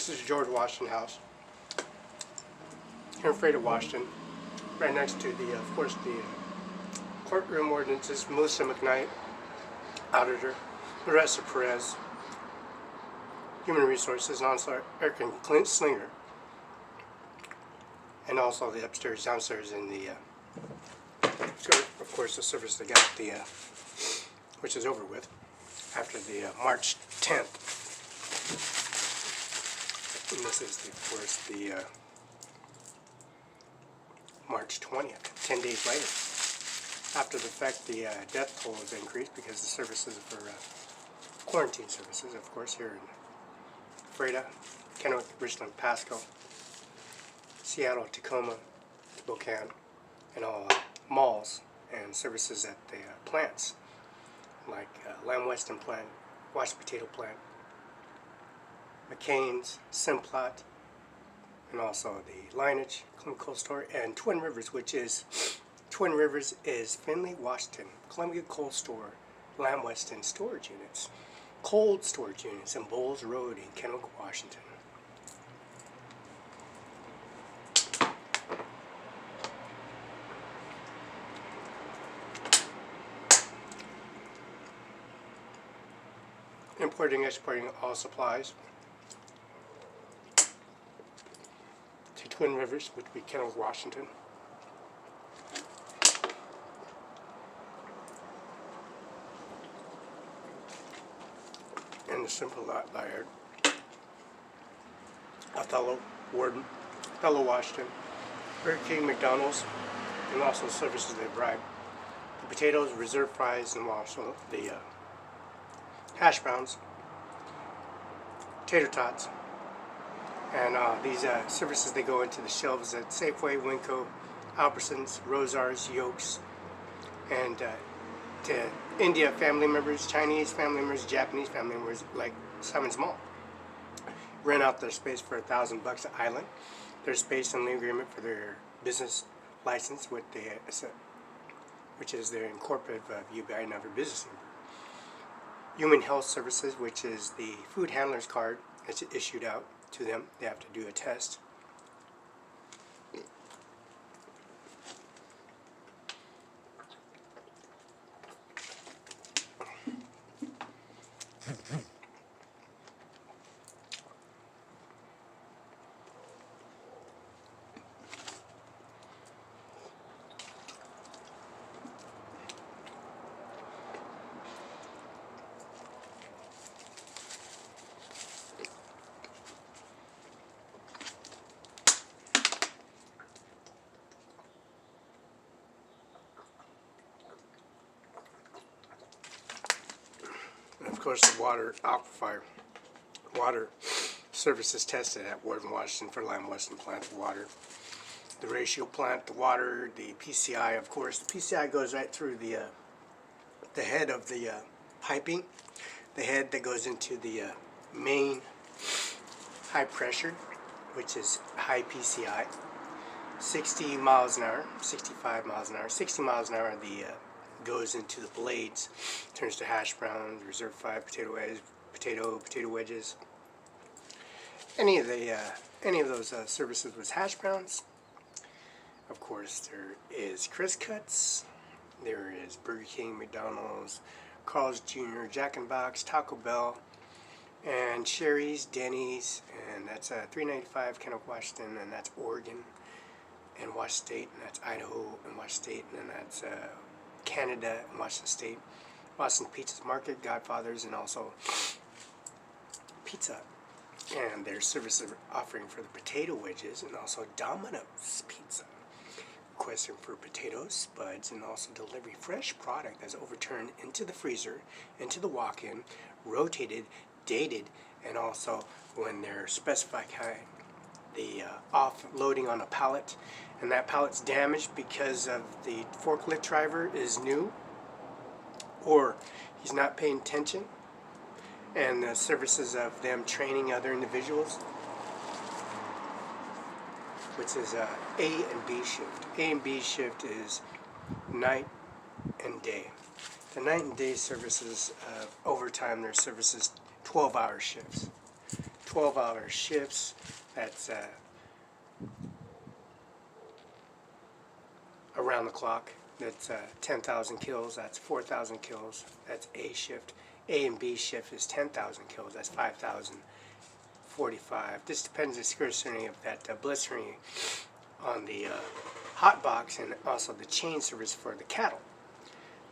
This is George Washington House here in Freighter, Washington, right next to the, of course, the courtroom ordinances. Melissa McKnight, auditor, Larissa Perez, human resources, and also Eric and Clint Slinger, and also the upstairs, downstairs in the, of course, the service they got the, which is over with after the March 10th. And this is, of course, the March 20th, 10 days later. After the fact, the death toll was increased because the services for quarantine services, of course, here in Freda, Kennewick, Richland, Pasco, Seattle, Tacoma, Spokane, and all malls and services at the plants, like Lamb Weston plant, Washed Potato plant, McCain's, Simplot, and also the Lineage, Cold Store, and Twin Rivers, which is, Twin Rivers is Findlay, Washington, Columbia Cold Store, Lamb Weston storage units, cold storage units in Bowles Road in Kennewick, Washington. Importing, exporting all supplies to Twin Rivers, which would be Kennewick, Washington. And the simple layered Othello, Warden, Othello, Washington, Burger King, McDonald's, and also services they provide. The potatoes, reserve fries, and also the hash browns, tater tots, and these services, they go into the shelves at Safeway, Winco, Albertsons, Rosars, Yokes, and to India family members, Chinese family members, Japanese family members, like Simon's Mall. Rent out their space for $1,000 an island. Their space and the agreement for their business license with the, which is their incorporated UBI number business number. Human Health Services, which is the food handler's card that's issued out to them. They have to do a test. Of course, the water aquifer water services tested at Warden, Washington for Lamb Weston plant of water. The ratio plant, the water, the PCI, of course. The PCI goes right through the head of the piping, the head that goes into the main high pressure, which is high PCI. 60 miles an hour, 65 miles an hour, 60 miles an hour, the goes into the blades, turns to hash browns, reserve 5 potato wedges. Any of those services with hash browns. Of course, there is Chris Cuts, there is Burger King, McDonald's, Carl's Jr., Jack in the Box, Taco Bell, and Sherry's, Denny's, and that's $3.95 Kennewick, Washington, and that's Oregon, and Washington State, and that's Idaho, and Washington State, and then that's Canada and Washington State, Boston Pizza's Market, Godfather's, and also Pizza. And their services offering for the potato wedges, and also Domino's Pizza. Requesting for potatoes, spuds, and also delivery fresh product that's overturned into the freezer, into the walk-in, rotated, dated, and also when they're specified the offloading on a pallet, and that pallet's damaged because of the forklift driver is new or he's not paying attention, and the services of them training other individuals, which is A and B shift. A and B shift is night and day. The night and day services, overtime, their services 12-hour shifts. 12-hour shifts. That's around the clock. That's 10,000 kills. That's 4,000 kills. That's A shift. A and B shift is 10,000 kills. That's 5,045. This depends on the scarcity of that blistering on the hot box, and also the chain service for the cattle.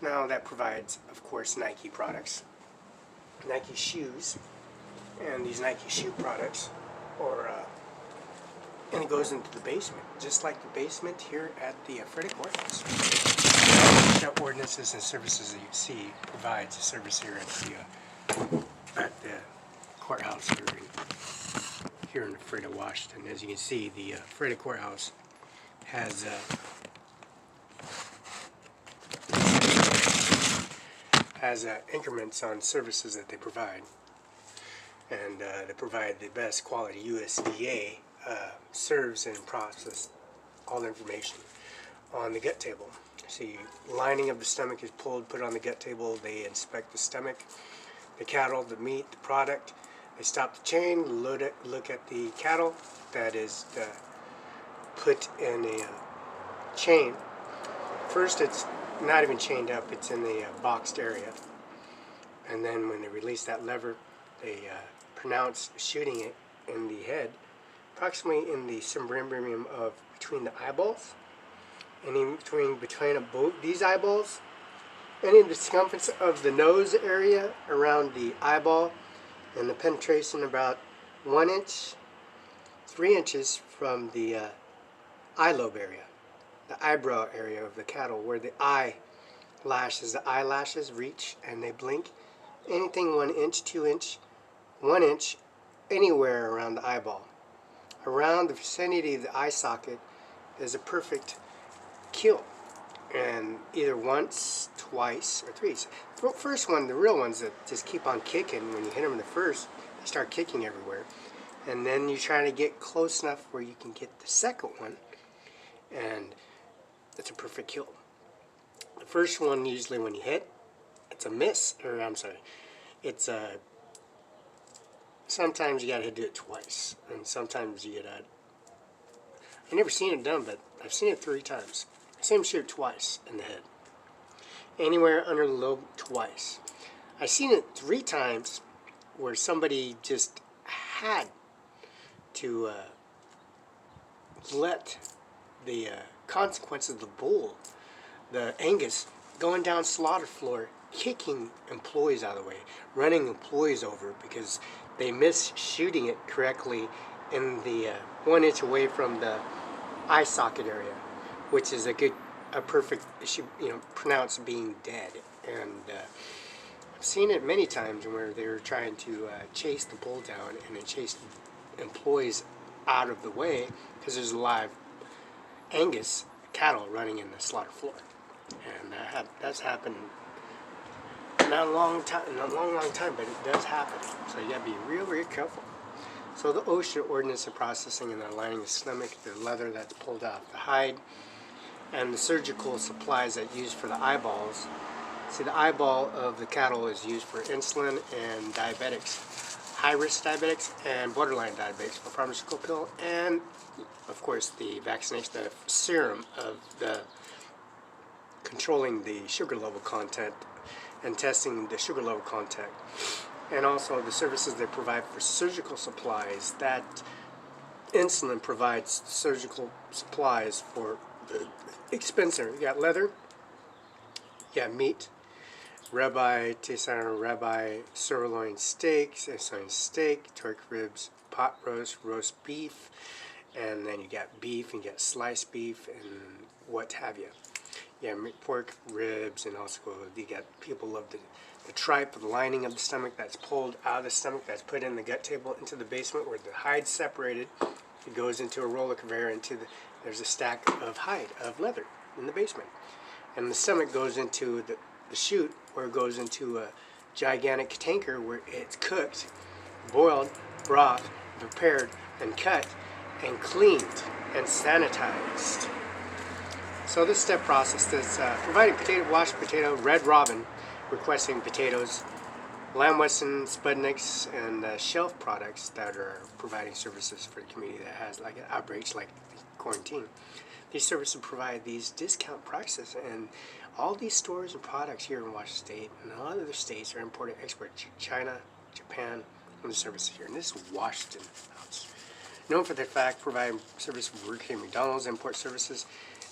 Now that provides, of course, Nike products, Nike shoes, and these Nike shoe products, and it goes into the basement, just like the basement here at the Frederick Courthouse. The ordinances and services that you see provides a service here at the courthouse here in Frederick, Washington. As you can see, the Frederick Courthouse has increments on services that they provide, and they provide the best quality. USDA serves and processes all the information on the gut table. See, lining of the stomach is pulled, put on the gut table. They inspect the stomach, the cattle, the meat, the product. They stop the chain, look at the cattle that is put in a chain. First, it's not even chained up, it's in the boxed area. And then when they release that lever, they pronounce shooting it in the head, approximately in the cymbrium of between the eyeballs, and in between both these eyeballs, and in the circumference of the nose area around the eyeball, and the penetration about 1 inch, 3 inches from the eye lobe area, the eyebrow area of the cattle, where the eyelashes reach and they blink. Anything 1 inch, 2 inch, 1 inch, anywhere around the eyeball. Around the vicinity of the eye socket is a perfect kill. And either once, twice, or thrice. The first one, the real ones that just keep on kicking, when you hit them in the first, they start kicking everywhere. And then you try to get close enough where you can get the second one, and it's a perfect kill. The first one, usually when you hit, it's a miss, or I'm sorry, it's a, sometimes you gotta do it twice, and sometimes you gotta, I've never seen it done, but I've seen it 3 times. I've seen him shoot twice in the head. Anywhere under the lobe, twice. I've seen it 3 times where somebody just had to let the consequences of the bull, the Angus, going down slaughter floor, kicking employees out of the way, running employees over because they missed shooting it correctly in the 1 inch away from the eye socket area, which is a perfect, pronounced being dead. And I've seen it many times where they were trying to chase the bull down and then chase employees out of the way because there's a live Angus cattle running in the slaughter floor. And that's happened not a long time, but it does happen. So you gotta be real, real careful. So the OSHA ordinance and processing and the lining the stomach, the leather that's pulled off the hide, and the surgical supplies that used for the eyeballs. See, the eyeball of the cattle is used for insulin and diabetics, high-risk diabetics and borderline diabetics for pharmaceutical pill, and of course the vaccination, the serum of the controlling the sugar level content and testing the sugar level content, and also the services they provide for surgical supplies. That insulin provides surgical supplies for the expensive. You got leather, you got meat, ribeye, sirloin steaks, turkey ribs, pot roast beef, and then you got beef, and you got sliced beef, and what have you. Yeah, pork ribs, and also you got, people love the tripe, the lining of the stomach that's pulled out of the stomach, that's put in the gut table into the basement where the hide's separated. It goes into a roller conveyor there's a stack of hide, of leather in the basement. And the stomach goes into the chute, where it goes into a gigantic tanker where it's cooked, boiled, broth, prepared, and cut, and cleaned, and sanitized. So this step process is providing potato, washed potato, Red Robin, requesting potatoes, Lamb Weston, Sputniks, and Shelf products that are providing services for the community that has like outbreaks like quarantine. These services provide these discount prices, and all these stores and products here in Washington State and a lot of other states are imported export to China, Japan, and the services here. And this is Washington House. Known for the fact providing service for Burger King, McDonald's, import services,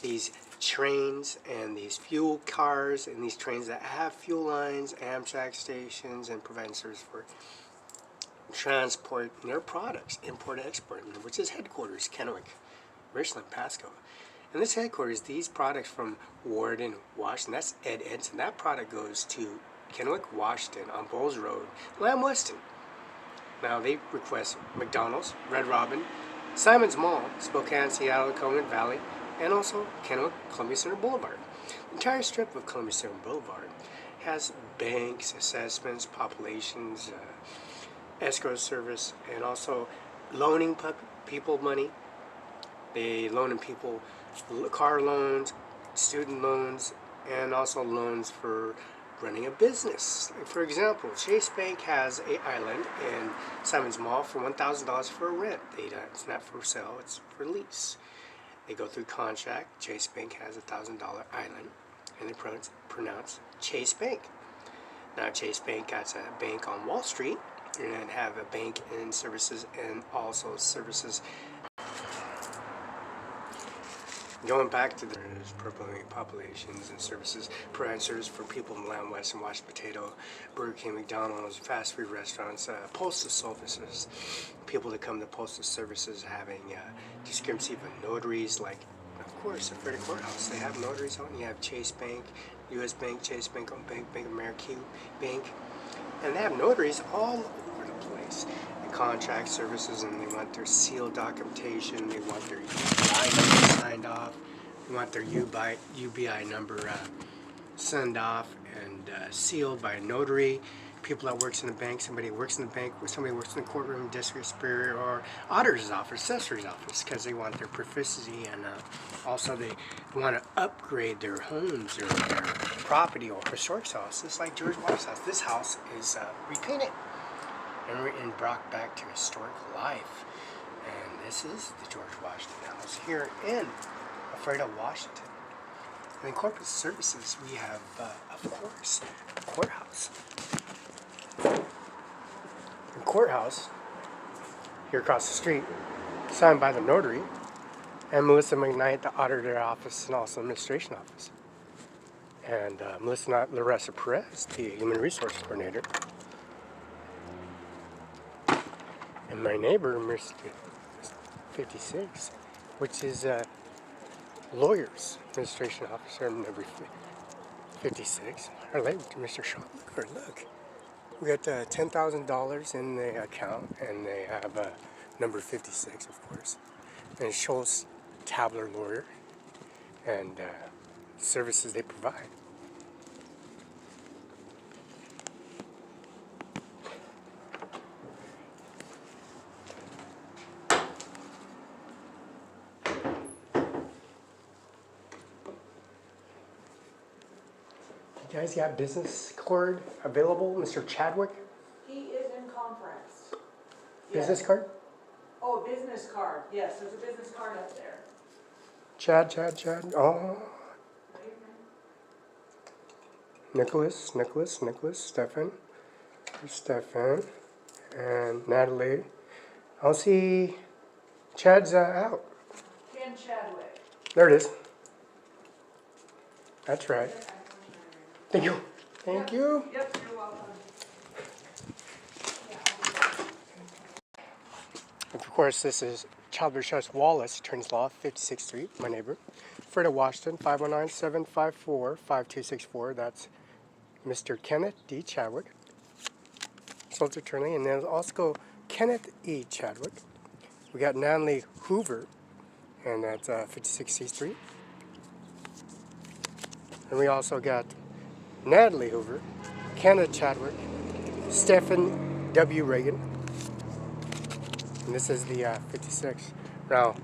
these trains and these fuel cars and these trains that have fuel lines, Amtrak stations, and providing service for transport their products, import and export, which is headquarters, Kennewick, Richland, Pasco. And this headquarters, these products from Warden, Washington, that's Ed Edson. That product goes to Kennewick, Washington on Bowles Road, Lamb Weston. Now they request McDonald's, Red Robin, Simon's Mall, Spokane, Seattle, Coleman Valley, and also Kennewick, Columbia Center Boulevard. The entire strip of Columbia Center Boulevard has banks, assessments, populations, escrow service, and also loaning people money. They loan people car loans, student loans, and also loans for running a business. For example, Chase Bank has an island in Simon's Mall for $1,000 for a rent. It's not for sale, it's for lease. They go through contract. Chase Bank has a $1,000 island, and they pronounce Chase Bank. Now Chase Bank got a bank on Wall Street, and then have a bank in services and also services. Going back to the populations and services, provide service for people in Lamb Weston, Washed Potato, Burger King, McDonald's, fast food restaurants, postal services. People that come to postal services having discrepancy of notaries, like, of course, at the courthouse. They have notaries on. You have Chase Bank, U.S. Bank, Chase Bank, Bank of America, Bank, and they have notaries all over the place. Contract services, and they want their sealed documentation, they want their UBI number signed off, they want their UBI number signed off and sealed by a notary. People that works in the bank, somebody works in the bank, somebody works in the courtroom, district superior, or auditor's office, assessor's office, because they want their proficiency, and also they want to upgrade their homes or their property or historic house. It's like George Washington's house. This house is repainted and brought back to historic life. And this is the George Washington House here in Ephrata, Washington. And in corporate services, we have, of course, the courthouse. The courthouse, here across the street, signed by the notary, and Melissa McKnight, the auditor office, and also administration office. And Melissa Larissa Perez, the human resource coordinator. And my neighbor, Mr. 56, which is lawyer's administration officer, number 56. Our late Mr. Shaw. Look. We got $10,000 in the account, and they have number 56, of course. And it shows Tabler Lawyer and services they provide. You guys got business card available, Mr. Chadwick? He is in conference. Business card? Oh, business card. Yes, there's a business card up there. Chad. Oh. Nicholas, Stefan, and Natalie. I'll see Chad's out. Ken Chadwick. There it is. That's right. Thank you. Thank you. Yep, you're welcome. Of course, this is Childbirth Trust Wallace, Attorney's Law, 56th Street, my neighbor. Ephrata, Washington, 519-754-5264. That's Mr. Kenneth D. Chadwick, Solicitor Attorney, and then also Kenneth E. Chadwick. We got Natalie Hoover, and that's 56th Street. And we also got Natalie Hoover, Kenneth Chadwick, Stephen W. Reagan, and this is the 56. Now,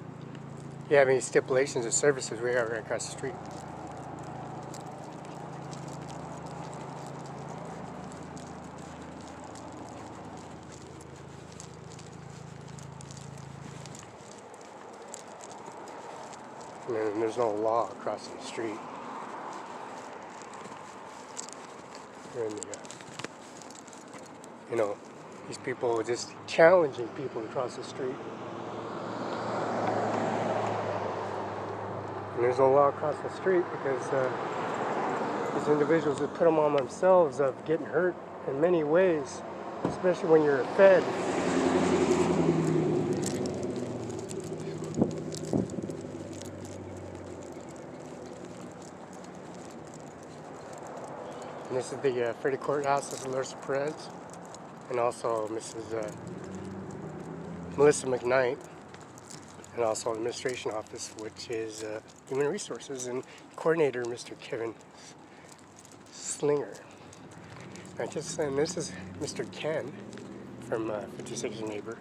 if you have any stipulations or services, we are right across the street. And there's no law crossing the street. And you know, these people are just challenging people to cross the street. And there's no law across the street because these individuals have put them on themselves of getting hurt in many ways, especially when you're fed. And this is the Federal Courthouse. This is Larissa Perez, and also Mrs. Melissa McKnight, and also the Administration Office, which is Human Resources, and Coordinator Mr. Kevin Slinger. And this is Mr. Ken from 56 Neighbor,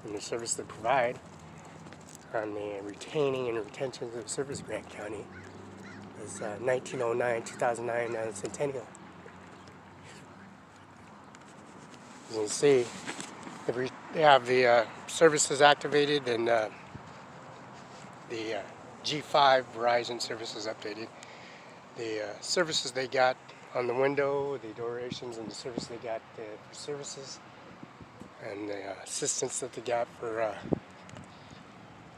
and the service they provide on the retaining and retention of service Grant County is 1909-2009 centennial. As you can see, they have the services activated, and the G5 Verizon services updated. The services they got on the window, the durations, and the service they got for services, and the assistance that they got for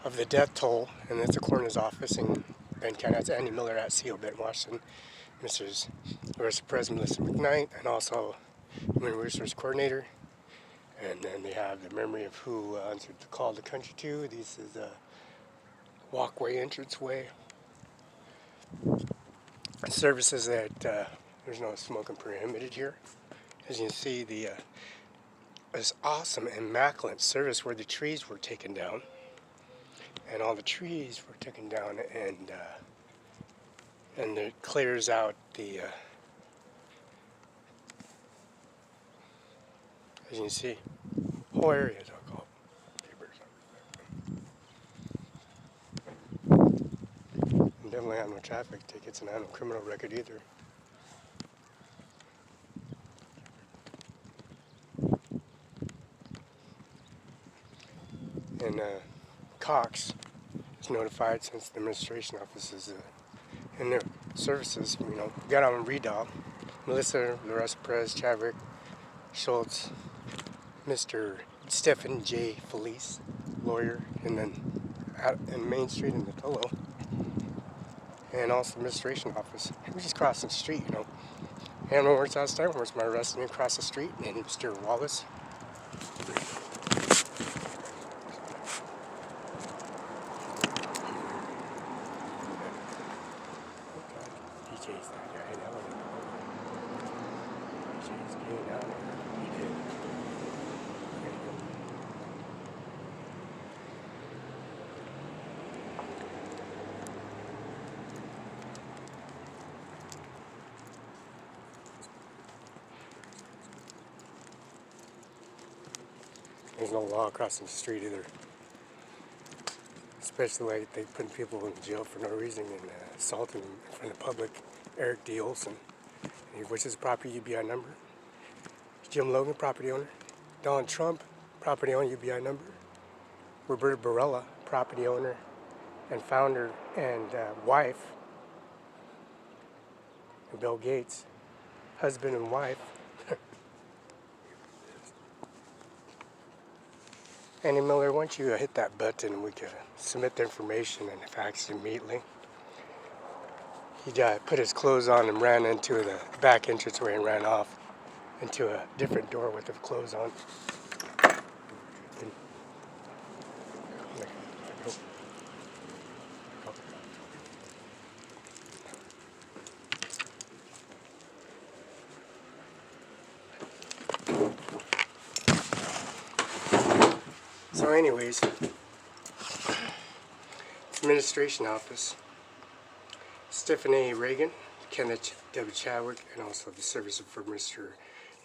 of the death toll, and that's the coroner's office in Bend County. That's Andy Miller at CO Bend, Washington. Mrs. Larissa Perez, Melissa McKnight, and also Human Resource Coordinator. And then they have the memory of who answered the call to country to. This is a walkway, entranceway. Services that there's no smoking prohibited here. As you can see, this awesome, immaculate service where the trees were taken down. And all the trees were taken down, and it clears out the, as you can see, whole area is all called. And definitely have no traffic tickets, and I have no criminal record either. And Cox is notified since the administration office is in their services. You know, got on Redall, Melissa, Larissa Perez, Chadwick, Schultz, Mr. Stephen J. Felice, lawyer, and then out in Main Street in Othello, and also the administration office. We just crossing the street, you know. And no words last time. Where's my arresting across the street? And Mr. Wallace. DJ's that guy. DJ's getting out of there. He did. There's no law crossing the street either. Especially like they putting people in jail for no reason and assaulting them in front of the public. Eric D. Olson, which is property UBI number. Jim Logan, property owner. Don Trump, property owner, UBI number. Roberta Barela, property owner and founder and wife. And Bill Gates, husband and wife. Andy Miller, why don't you hit that button and we can submit the information and fax immediately. He put his clothes on and ran into the back entranceway and ran off into a different door with the clothes on. So anyways, administration office, Stephanie Reagan, Kenneth W. Chadwick, and also the services for Mr.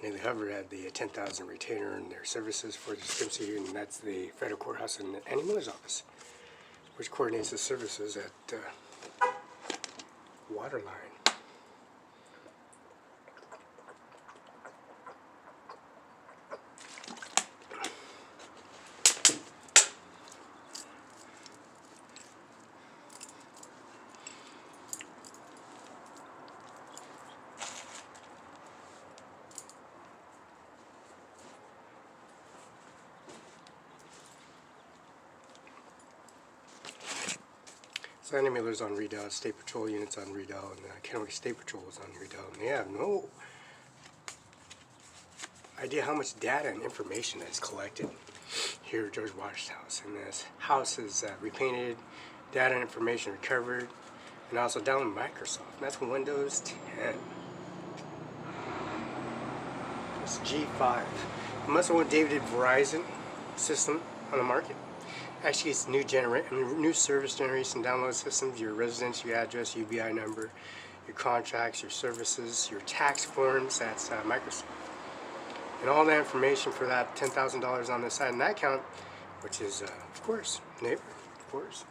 Neely Hubbard had the 10,000 retainer in their services for the Stimson, and that's the federal courthouse in Andy Miller's office, which coordinates the services at Waterline. Landing Miller's on Redoubt, State Patrol units on Redoubt, and Kennewick State Patrol is on Redoubt, and they have no idea how much data and information is collected here at George Washington House. And this house is repainted, data and information recovered, and also down Microsoft. And that's Windows 10. It's G5. I'm also with David Verizon system on the market. Actually, it's new service generation download systems, your residence, your address, UBI number, your contracts, your services, your tax forms. That's Microsoft. And all the information for that $10,000 on the side in that account, which is, of course, neighbor, of course.